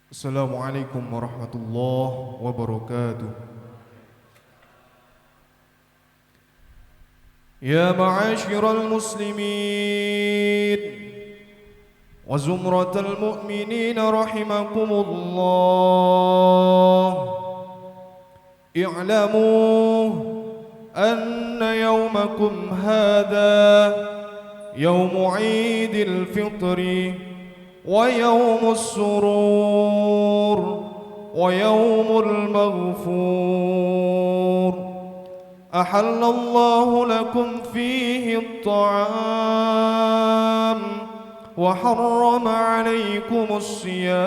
Assalamualaikum warahmatullahi wabarakatuh. Ya ma'asyiral muslimin wa zumratal mu'minin rahimakumullah. I'lamu anna yawmakum hadha yawmu 'idil fitri wa yawmus surur wa yawmul maghfur. أحل الله لكم فيه الطعام وحرم عليكم الصيام.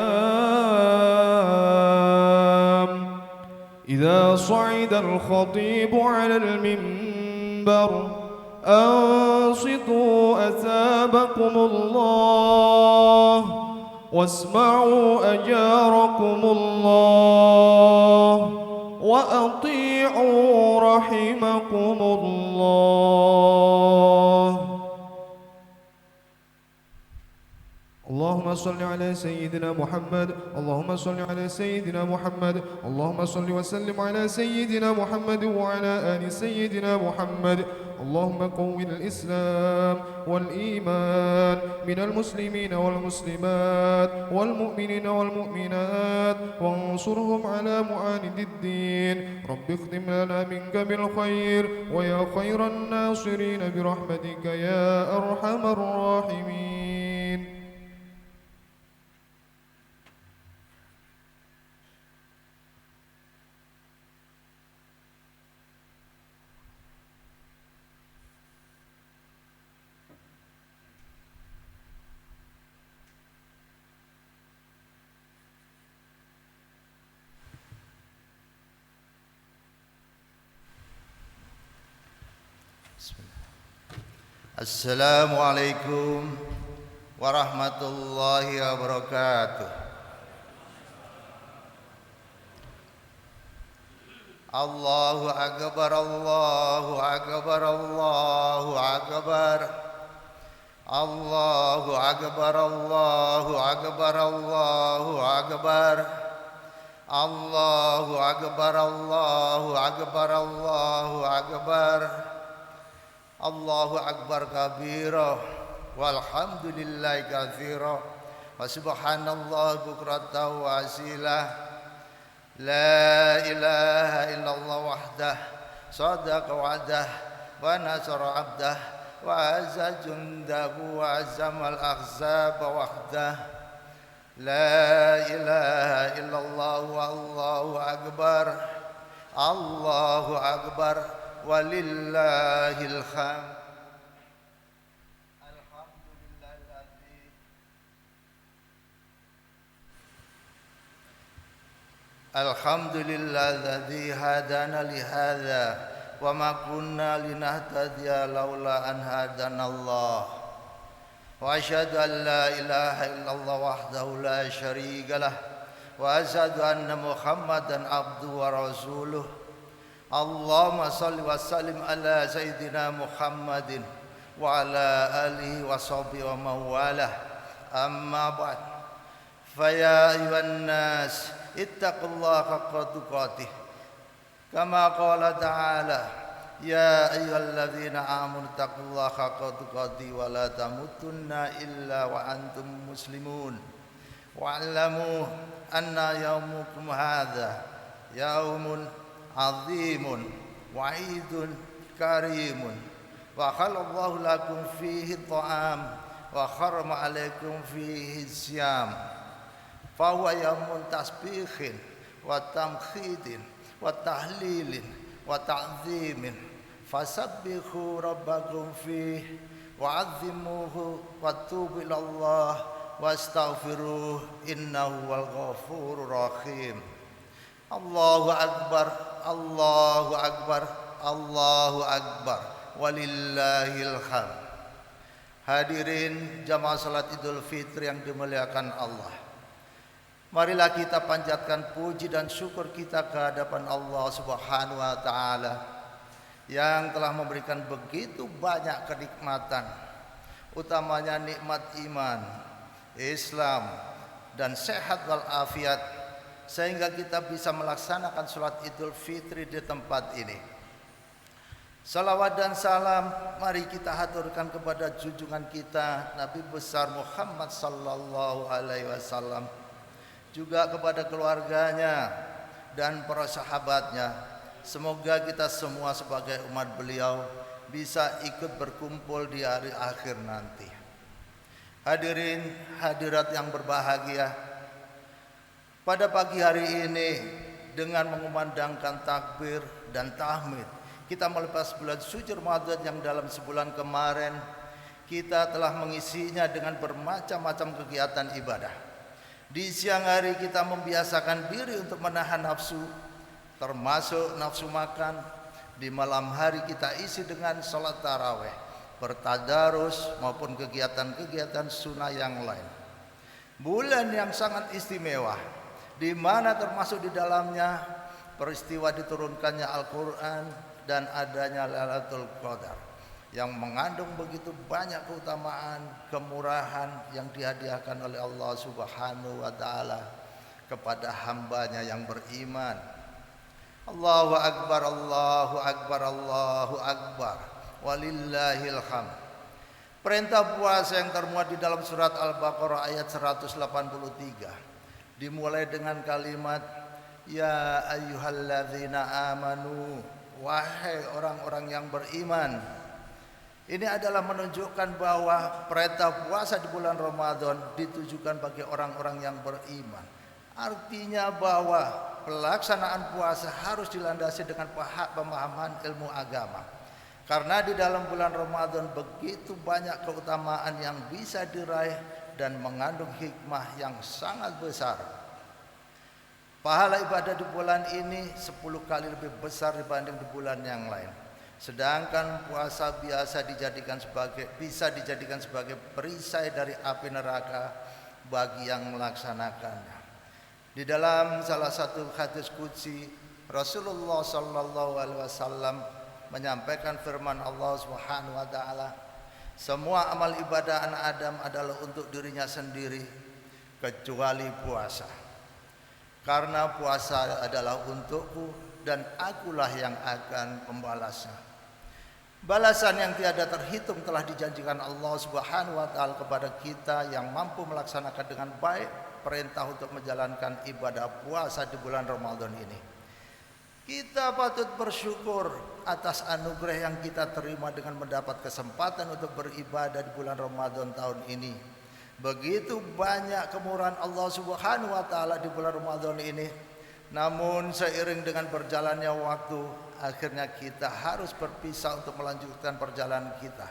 إذا صعد الخطيب على المنبر أنصتوا أثابكم الله واسمعوا أجاركم الله وأطيعوا رحمكم الله. اللهم صل على سيدنا محمد، اللهم صل على سيدنا محمد، اللهم صل وسلم على سيدنا محمد وعلى آل سيدنا محمد. اللهم قو الإسلام والإيمان من المسلمين والمسلمات والمؤمنين والمؤمنات وانصرهم على معاند الدين. رب اختم لنا منك بالخير ويا خير الناصرين برحمتك يا أرحم الراحمين. Assalamualaikum warahmatullahi wabarakatuh. Allahu akbar, Allahu akbar, Allahu akbar. Allahu akbar, Allahu akbar, Allahu akbar. Allahu akbar, Allahu akbar, Allahu akbar. Allahu akbar kabira walhamdulillahi katsira wa subhanallah bukratan wa asila. La ilaha illallah wahdah sadaqa wa'dah wa nasara 'abdah wa azza jundahu wa azamal ahzaba wahdah. La ilaha illallah wallahu akbar. Allahu akbar walillahil hamd. Alhamdulillahilladzi hadana li hadza wa ma kunna linahtadiya laula an hadanallah. Wa asyhadu an la ilaha illallah wahdahu la syarika lah wa asyhadu anna Muhammadan abduhu wa rasuluh. Allahumma salli wa sallim ala sayyidina Muhammadin wa ala alihi wa sahbihi wa mawalah. Amma ba'd. Faya ayuhan nas ittaqullaha haqqa tuqatih. Kama qala ta'ala ya ayyuhalladzina amanu taqullaha haqqa tuqatih wa la tamutunna illa wa antum muslimun. Wa'lamu anna yawmukum hadza yaumun azimun wa'idun karimun wa khalallahu lakum fihi ta'am wa kharama alaikum fihi siyam fa huwa yaumun tasbihin wa tamkhidin wa tahlilin wa ta'zimin fasabbihu rabbakum fihi wa 'azzimuhu wa tubu ilallah wastaghfiruh innahu wal ghafurur rahim. Allahu akbar, Allahu akbar, Allahu akbar, walillahil hamd. Hadirin jamaah salat Idul Fitri yang dimuliakan Allah, marilah kita panjatkan puji dan syukur kita ke hadapan Allah Subhanahu wa taala yang telah memberikan begitu banyak kenikmatan, utamanya nikmat iman, Islam, dan sehat walafiat, sehingga kita bisa melaksanakan sholat Idul Fitri di tempat ini. Salawat dan salam mari kita haturkan kepada junjungan kita Nabi besar Muhammad sallallahu alaihi wasallam, juga kepada keluarganya dan para sahabatnya. Semoga kita semua sebagai umat beliau bisa ikut berkumpul di hari akhir nanti. Hadirin hadirat yang berbahagia, pada pagi hari ini dengan mengumandangkan takbir dan tahmid, kita melepas bulan suci Ramadan yang dalam sebulan kemarin kita telah mengisinya dengan bermacam-macam kegiatan ibadah. Di siang hari kita membiasakan diri untuk menahan nafsu, termasuk nafsu makan. Di malam hari kita isi dengan sholat taraweh, bertadarus maupun kegiatan-kegiatan sunnah yang lain. Bulan yang sangat istimewa, di mana termasuk di dalamnya peristiwa diturunkannya Al-Quran dan adanya Lailatul Qadar yang mengandung begitu banyak keutamaan, kemurahan yang dihadiahkan oleh Allah Subhanahu wa taala kepada hambanya yang beriman. Allahu akbar, Allahu akbar, Allahu akbar, walillahil hamd. Perintah puasa yang termuat di dalam surat Al-Baqarah ayat 183 dimulai dengan kalimat ya ayyuhalladzina amanu, wahai orang-orang yang beriman. Ini adalah menunjukkan bahwa perintah puasa di bulan Ramadan ditujukan bagi orang-orang yang beriman. Artinya bahwa pelaksanaan puasa harus dilandasi dengan pemahaman ilmu agama. Karena di dalam bulan Ramadan begitu banyak keutamaan yang bisa diraih dan mengandung hikmah yang sangat besar. Pahala ibadah di bulan ini 10 kali lebih besar dibanding di bulan yang lain. Sedangkan puasa bisa dijadikan sebagai perisai dari api neraka bagi yang melaksanakannya. Di dalam salah satu hadis qudsi, Rasulullah sallallahu alaihi wasallam menyampaikan firman Allah Subhanahu wa taala, semua amal ibadah anak Adam adalah untuk dirinya sendiri kecuali puasa. Karena puasa adalah untukku dan akulah yang akan membalasnya. Balasan yang tiada terhitung telah dijanjikan Allah Subhanahu wa taala kepada kita yang mampu melaksanakan dengan baik perintah untuk menjalankan ibadah puasa di bulan Ramadan ini. Kita patut bersyukur atas anugerah yang kita terima dengan mendapat kesempatan untuk beribadah di bulan Ramadan tahun ini. Begitu banyak kemurahan Allah Subhanahu wa taala di bulan Ramadan ini. Namun seiring dengan berjalannya waktu, akhirnya kita harus berpisah untuk melanjutkan perjalanan kita.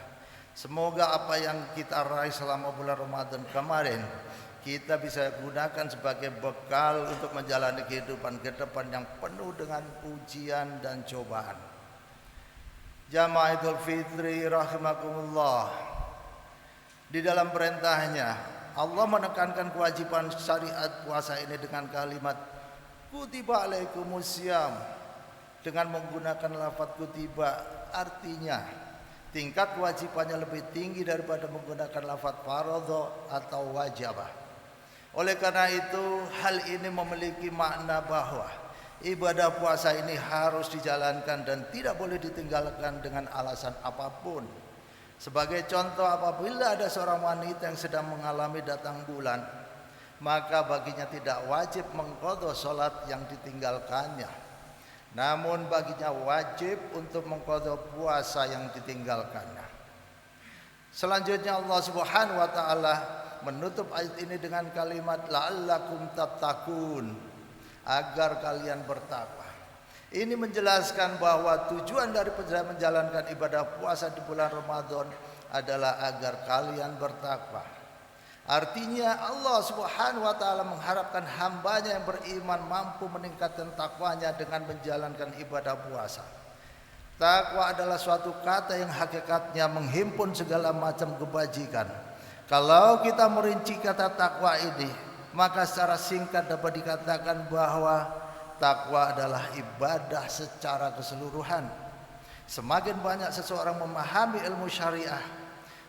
Semoga apa yang kita raih selama bulan Ramadan kemarin kita bisa gunakan sebagai bekal untuk menjalani kehidupan ke depan yang penuh dengan ujian dan cobaan. Jamaah Idul Fitri rahimakumullah. Di dalam perintahnya Allah menekankan kewajiban syariat puasa ini dengan kalimat kutiba alaikumusiyam, dengan menggunakan lafaz kutiba, artinya tingkat kewajibannya lebih tinggi daripada menggunakan lafaz faradha atau wajibah. Oleh karena itu, hal ini memiliki makna bahwa ibadah puasa ini harus dijalankan dan tidak boleh ditinggalkan dengan alasan apapun. Sebagai contoh, apabila ada seorang wanita yang sedang mengalami datang bulan, maka baginya tidak wajib mengqadha salat yang ditinggalkannya. Namun baginya wajib untuk mengqadha puasa yang ditinggalkannya. Selanjutnya Allah Subhanahu wa taala menutup ayat ini dengan kalimat la'allakum tattaqun, agar kalian bertakwa. Ini menjelaskan bahwa tujuan dari menjalankan ibadah puasa di bulan Ramadan adalah agar kalian bertakwa. Artinya Allah Subhanahu wa taala mengharapkan hambanya yang beriman mampu meningkatkan takwanya dengan menjalankan ibadah puasa. Takwa adalah suatu kata yang hakikatnya menghimpun segala macam kebajikan. Kalau kita merinci kata takwa ini, maka secara singkat dapat dikatakan bahwa takwa adalah ibadah secara keseluruhan. Semakin banyak seseorang memahami ilmu syariah,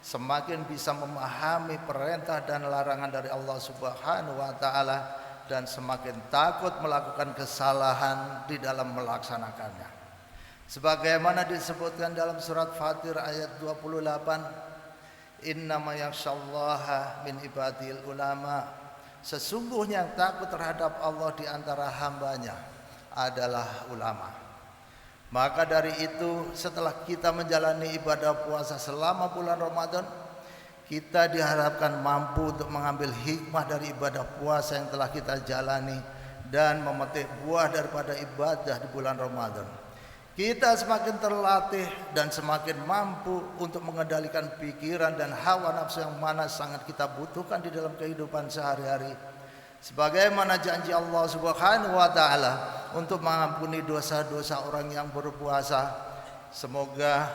semakin bisa memahami perintah dan larangan dari Allah Subhanahu wa taala, dan semakin takut melakukan kesalahan di dalam melaksanakannya. Sebagaimana disebutkan dalam surat Fatir ayat 28, innama yakhsyallaha min ibadil ulama, sesungguhnya yang takut terhadap Allah di antara hambanya adalah ulama. Maka dari itu, setelah kita menjalani ibadah puasa selama bulan Ramadan, kita diharapkan mampu untuk mengambil hikmah dari ibadah puasa yang telah kita jalani dan memetik buah daripada ibadah di bulan Ramadan. Kita semakin terlatih dan semakin mampu untuk mengendalikan pikiran dan hawa nafsu yang mana sangat kita butuhkan di dalam kehidupan sehari-hari. Sebagaimana janji Allah Subhanahu wa taala untuk mengampuni dosa-dosa orang yang berpuasa. Semoga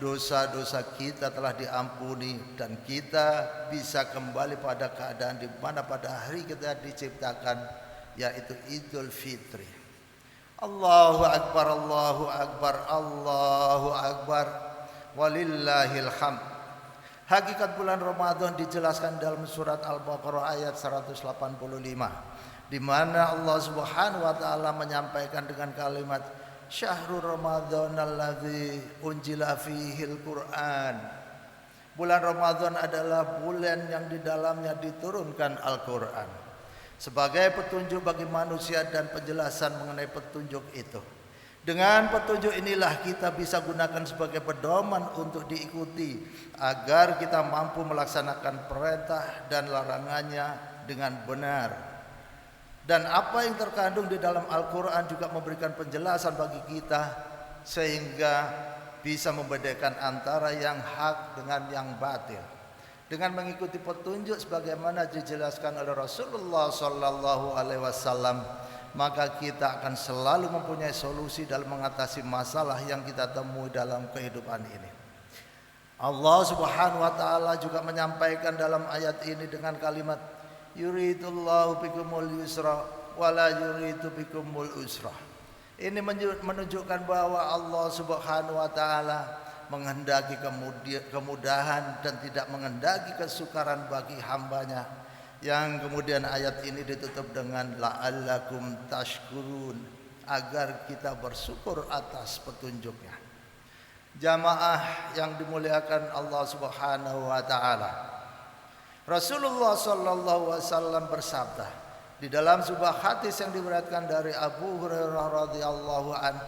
dosa-dosa kita telah diampuni dan kita bisa kembali pada keadaan di mana pada hari kita diciptakan, yaitu Idul Fitri. Allahu Akbar, Allahu Akbar, Allahu Akbar, walillahil hamd. Hakikat bulan Ramadan dijelaskan dalam surat Al-Baqarah ayat 185, di mana Allah Subhanahu wa taala menyampaikan dengan kalimat Syahrul Ramadan alladzi unzila fihil Qur'an. Bulan Ramadan adalah bulan yang di dalamnya diturunkan Al-Qur'an sebagai petunjuk bagi manusia dan penjelasan mengenai petunjuk itu. Dengan petunjuk inilah kita bisa gunakan sebagai pedoman untuk diikuti agar kita mampu melaksanakan perintah dan larangannya dengan benar. Dan apa yang terkandung di dalam Al-Quran juga memberikan penjelasan bagi kita sehingga bisa membedakan antara yang hak dengan yang batil. Dengan mengikuti petunjuk sebagaimana dijelaskan oleh Rasulullah sallallahu alaihi wasallam, maka kita akan selalu mempunyai solusi dalam mengatasi masalah yang kita temui dalam kehidupan ini. Allah Subhanahu wa taala juga menyampaikan dalam ayat ini dengan kalimat yuridullahu bikumul yusra wala yuridu bikumul usra. Ini menunjukkan bahwa Allah Subhanahu wa taala menghendaki kemudahan dan tidak menghendaki kesukaran bagi hambanya. Yang kemudian ayat ini ditutup dengan la'allakum tashkurun, agar kita bersyukur atas petunjuknya. Jamaah yang dimuliakan Allah Subhanahu wa taala, Rasulullah sallallahu alaihi wasallam bersabda di dalam sebuah hadis yang diriwayatkan dari Abu Hurairah radhiyallahu an,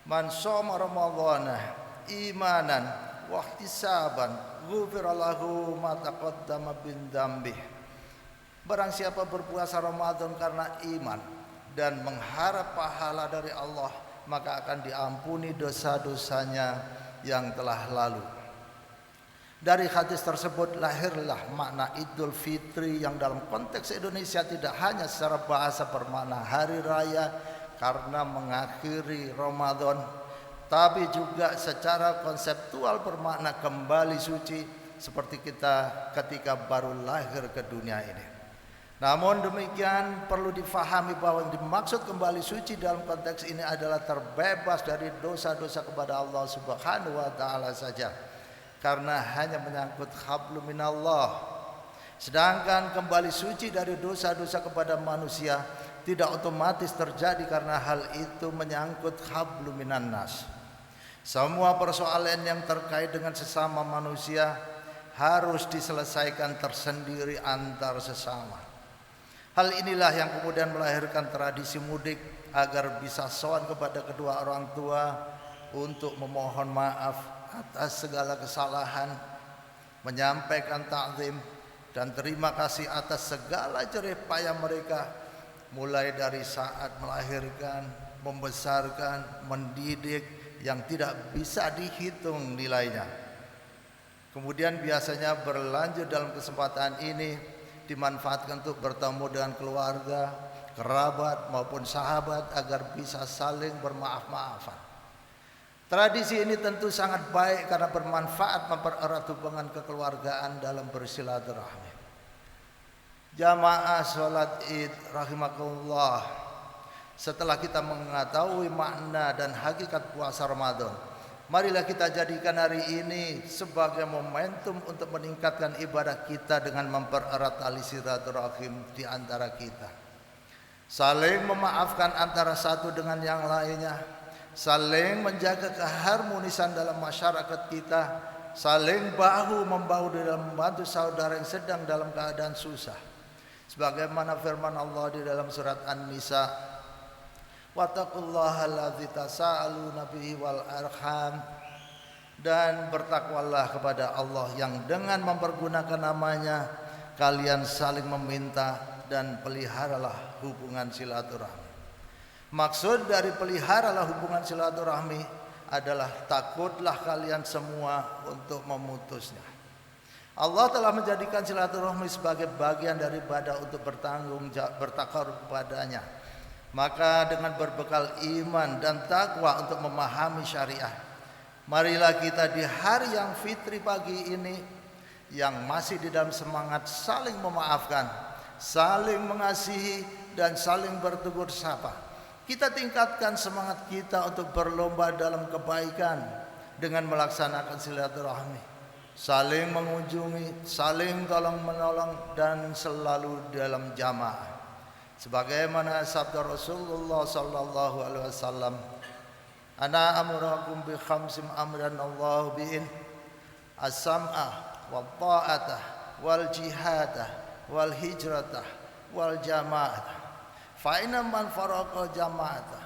man shoma ramadhana imanan wa ihtisaban ghufira lahu ma taqaddama min dzambihi. Barang siapa berpuasa Ramadan karena iman dan mengharap pahala dari Allah, maka akan diampuni dosa-dosanya yang telah lalu. Dari hadis tersebut lahirlah makna Idul Fitri yang dalam konteks Indonesia tidak hanya secara bahasa bermakna hari raya karena mengakhiri Ramadan, tapi juga secara konseptual bermakna kembali suci seperti kita ketika baru lahir ke dunia ini. Namun demikian perlu difahami bahwa yang dimaksud kembali suci dalam konteks ini adalah terbebas dari dosa-dosa kepada Allah Subhanahu wa taala saja, karena hanya menyangkut hablum minallah. Sedangkan kembali suci dari dosa-dosa kepada manusia tidak otomatis terjadi karena hal itu menyangkut hablum minannas. Semua persoalan yang terkait dengan sesama manusia harus diselesaikan tersendiri antar sesama. Hal inilah yang kemudian melahirkan tradisi mudik agar bisa sowan kepada kedua orang tua untuk memohon maaf atas segala kesalahan, menyampaikan ta'zim dan terima kasih atas segala jerih payah mereka, mulai dari saat melahirkan, membesarkan, mendidik yang tidak bisa dihitung nilainya. Kemudian biasanya berlanjut dalam kesempatan ini dimanfaatkan untuk bertemu dengan keluarga, kerabat maupun sahabat agar bisa saling bermaaf-maafan. Tradisi ini tentu sangat baik karena bermanfaat mempererat hubungan kekeluargaan dalam bersilaturahmi. Jamaah sholat Id rahimakumullah, setelah kita mengetahui makna dan hakikat puasa Ramadan, Marilah kita jadikan hari ini sebagai momentum untuk meningkatkan ibadah kita dengan mempererat tali silaturahim di antara kita. Saling memaafkan antara satu dengan yang lainnya, saling menjaga keharmonisan dalam masyarakat kita, saling bahu-membahu dalam membantu saudara yang sedang dalam keadaan susah. Sebagaimana firman Allah di dalam surat An-Nisa, wattaqullaha allazi tasaaluna bihi wal arham, dan bertakwalah kepada Allah yang dengan mempergunakan namanya kalian saling meminta, dan peliharalah hubungan silaturahmi. Maksud dari peliharalah hubungan silaturahmi adalah takutlah kalian semua untuk memutusnya. Allah telah menjadikan silaturahmi sebagai bagian daripada untuk bertakarub kepadanya. Maka dengan berbekal iman dan takwa untuk memahami syariah, marilah kita di hari yang fitri pagi ini, yang masih di dalam semangat saling memaafkan, saling mengasihi, dan saling bertegur sapa, kita tingkatkan semangat kita untuk berlomba dalam kebaikan dengan melaksanakan silaturahmi, saling mengunjungi, saling tolong menolong, dan selalu dalam jamaah. Sebagaimana sabda Rasulullah sallallahu alaihi wasallam, ana amurakum bi khamsim amran Allah bi'in as-sam'ah wal ta'atah wal jihadah wal hijratah wal jama'atah, fa inna man faraqa jama'atah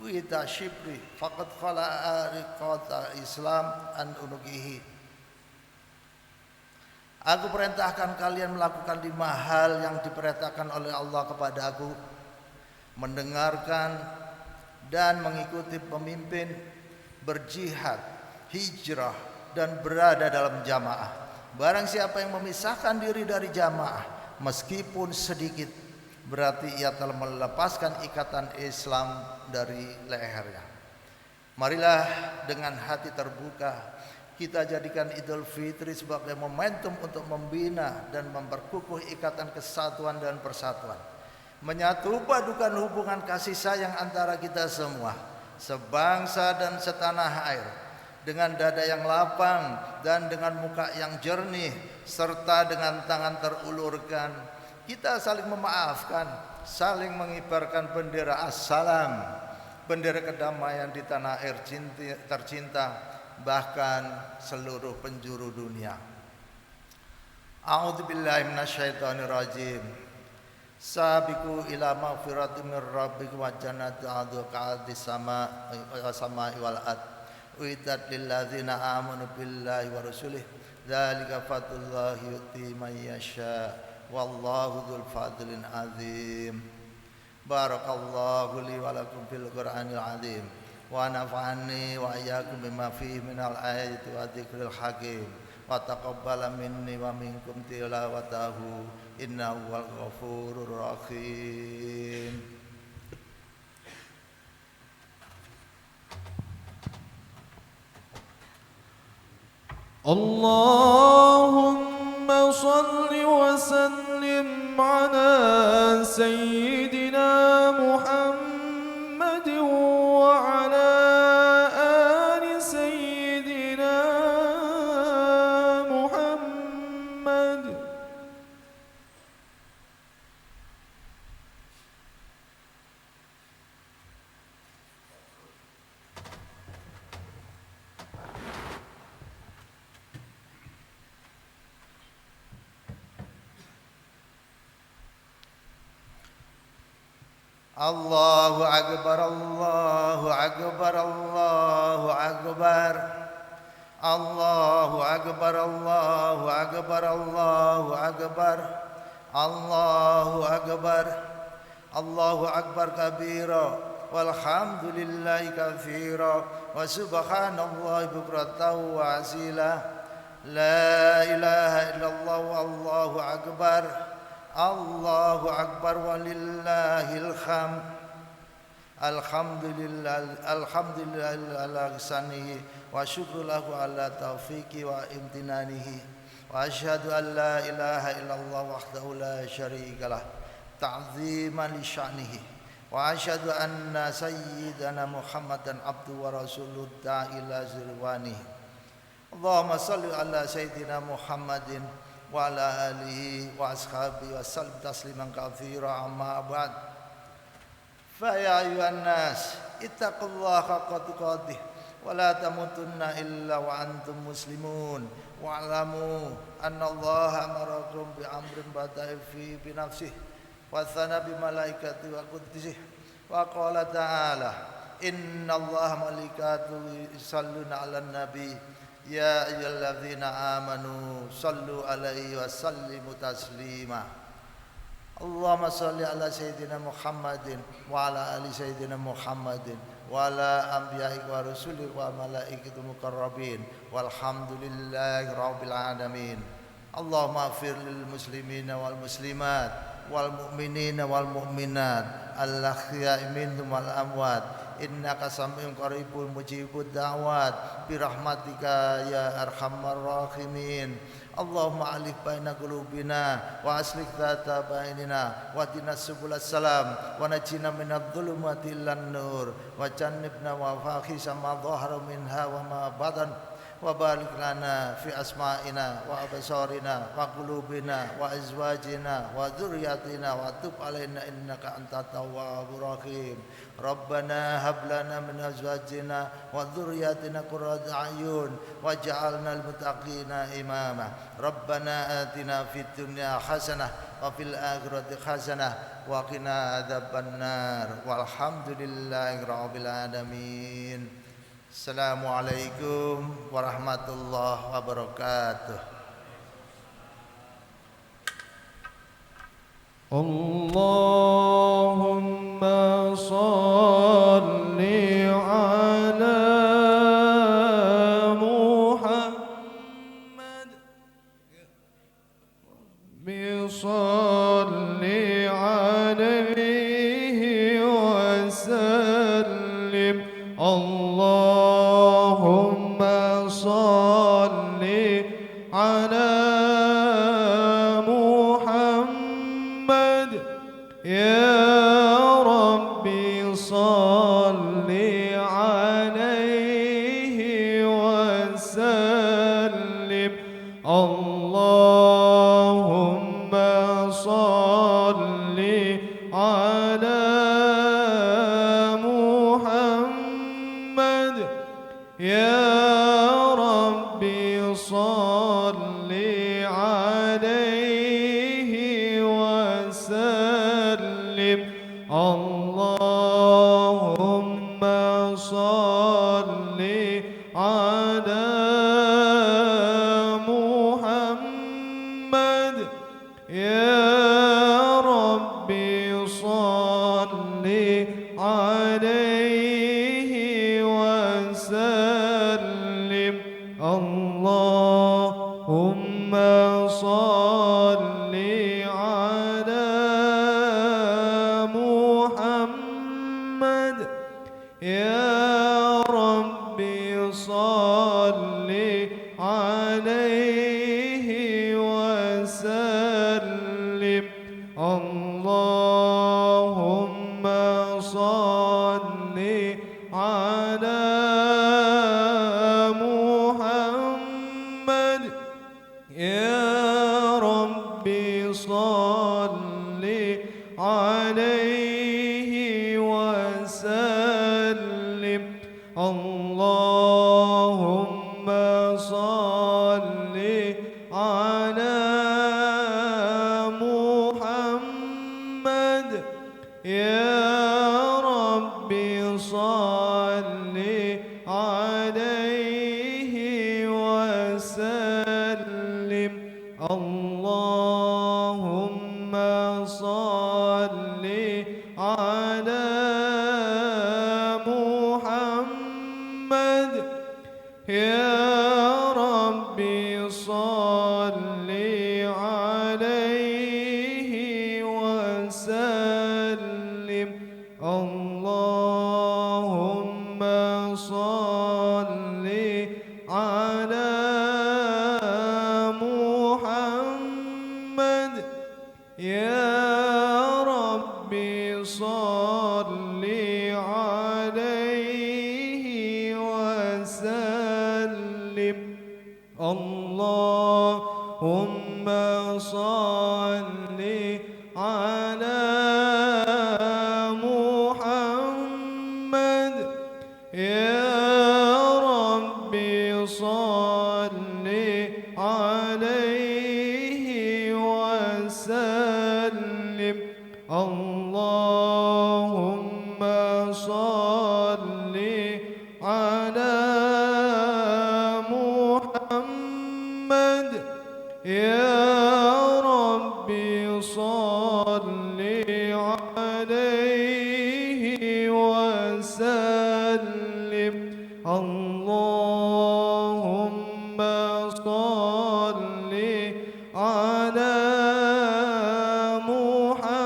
wita shibri faqad khala'a riqata Islam an unugihi. Aku perintahkan kalian melakukan 5 hal yang diperintahkan oleh Allah kepada aku: mendengarkan dan mengikuti pemimpin, berjihad, hijrah, dan berada dalam jamaah. Barang siapa yang memisahkan diri dari jamaah meskipun sedikit, berarti ia telah melepaskan ikatan Islam dari lehernya. Marilah dengan hati terbuka kita jadikan Idul Fitri sebagai momentum untuk membina dan memperkukuh ikatan kesatuan dan persatuan, menyatu padukan hubungan kasih sayang antara kita semua, sebangsa dan setanah air, dengan dada yang lapang dan dengan muka yang jernih, serta dengan tangan terulurkan. Kita saling memaafkan, saling mengibarkan bendera assalam, bendera kedamaian di tanah air tercinta, bahkan seluruh penjuru dunia. A'udzubillahi minasyaitonir rajim. Sabiqu ila maghfiratin mir rabbikum wa jannatin 'arduha as-samaa'i wal ard uiddat lil ladzina amanu billahi wa rasulih dzalika fadlullahi yu'ti man yasha wallahu dzul fadlin azim. Barakallahu li wa lakum fil Qur'anil azim wa nafa'ani wa iyyakum bima fihi minal ayati wa dzikril hakim wa taqabbala minni wa minkum tilawatahu innahu wal ghafurur rahim. Allahumma salli wa sallim ala sayyidina Muhammad wa ala ali sayyidina Muhammad. Allahu akbar, Allahu akbar, Allahu akbar. Allahu akbar, Allahu akbar, Allahu akbar. Allahu akbar. Allahu akbar kabira walhamdulillahi katsira wa subhanallahi bukratan wa asila. La ilaha illallah wallahu akbar. Allahu akbar walillahil hamd. Alhamdulillah ala ihsanihi wa syukru lahu ala taufiqi wa imtinanihi wa asyhadu an la ilaha illallah wahdahu la syarikalah ta'ziman li sya'nihi وأشهد أن سيدنا محمدا عبده ورسوله الداعي إلى رضوانه اللهم صل على سيدنا محمد وعلى آله وأصحابه وسلم تسليما كثيرا أما بعد فيا أيها الناس اتقوا الله حق تقاته ولا تموتن إلا وأنتم مسلمون واعلموا أن الله أمركم بأمر بدأ فيه بنفسه وثنى بملائكته وقدسه وقال تعالى إن الله ملائكته يصلون على النبي يا أيها الذين آمنوا صلوا عليه وسلموا تسليما اللهم صل على سيدنا محمد وعلى آل سيدنا محمد وعلى أنبيائك ورسلك وملائكة المقربين والحمد لله رب العالمين اللهم اغفر للمسلمين والمسلمات والمؤمنين والمؤمنات الأحياء منهم والأموات إنك سميع قريب مجيب الدعوات برحمتك يا أرحم الراحمين اللهم ألف بين قلوبنا وأصلح ذات بيننا واهدنا سبل السلام ونجنا من الظلمات إلى النور وجنبنا وفاحش ما ظهر منها وما بطن وبارك لنا في أسمائنا وأبصارنا وقلوبنا وأزواجنا وذرياتنا وتب علينا إنك أنت التواب الرحيم ربنا هب لنا من أزواجنا وذرياتنا قرة أعين واجعلنا المتقين إماما ربنا آتنا في الدنيا حسنة وفي الآخرة حسنة وقنا عذاب النار والحمد لله رب العالمين. Assalamualaikum warahmatullahi wabarakatuh. Allahumma salli ala Muhammad salli alaihi wa sallim Allahumma salli ala Muhammad ya Rabbi salli alaihi wa sallim Allahumma salli ala Muhammad ya Rabbi salli alaihi wa sallim Allahumma salli ala Muhammad ya Rabbi salli alaihi wa sallim Allahumma salli ala Muhammad ya Rabbi salli alaihi wa sallim Allahumma salli ala Muhammad ya Rabbi salli alaihi wa sallim Allahumma salli ala Muhammad ya Rabbi salli alaihi wa sallim Allahumma salli ala Muhammad يا ربي صل عليه وسلم اللهم صل على محمد يا ربي صل عليه وسلم اللهم صل على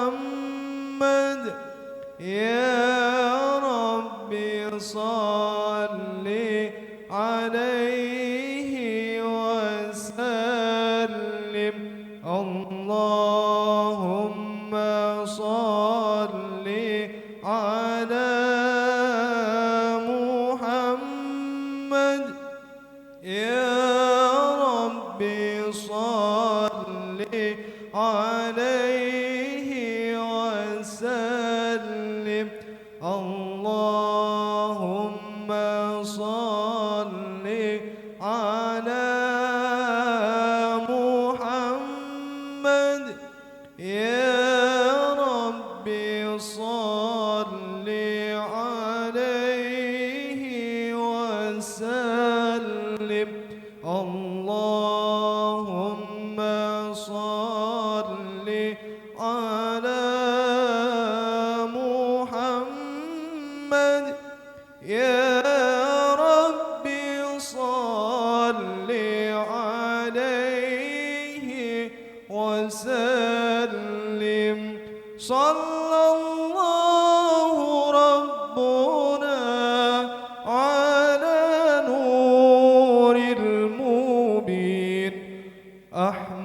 محمد يا ربي صل عليه وسلم اللهم صل على محمد يا ربي صل عليه وسلم اللهم صل على محمد يا ربي صل عليه وسلم اللهم صل على محمد يا ربي صل عليه وسلم صلى الله ربنا على نور المبين أحمد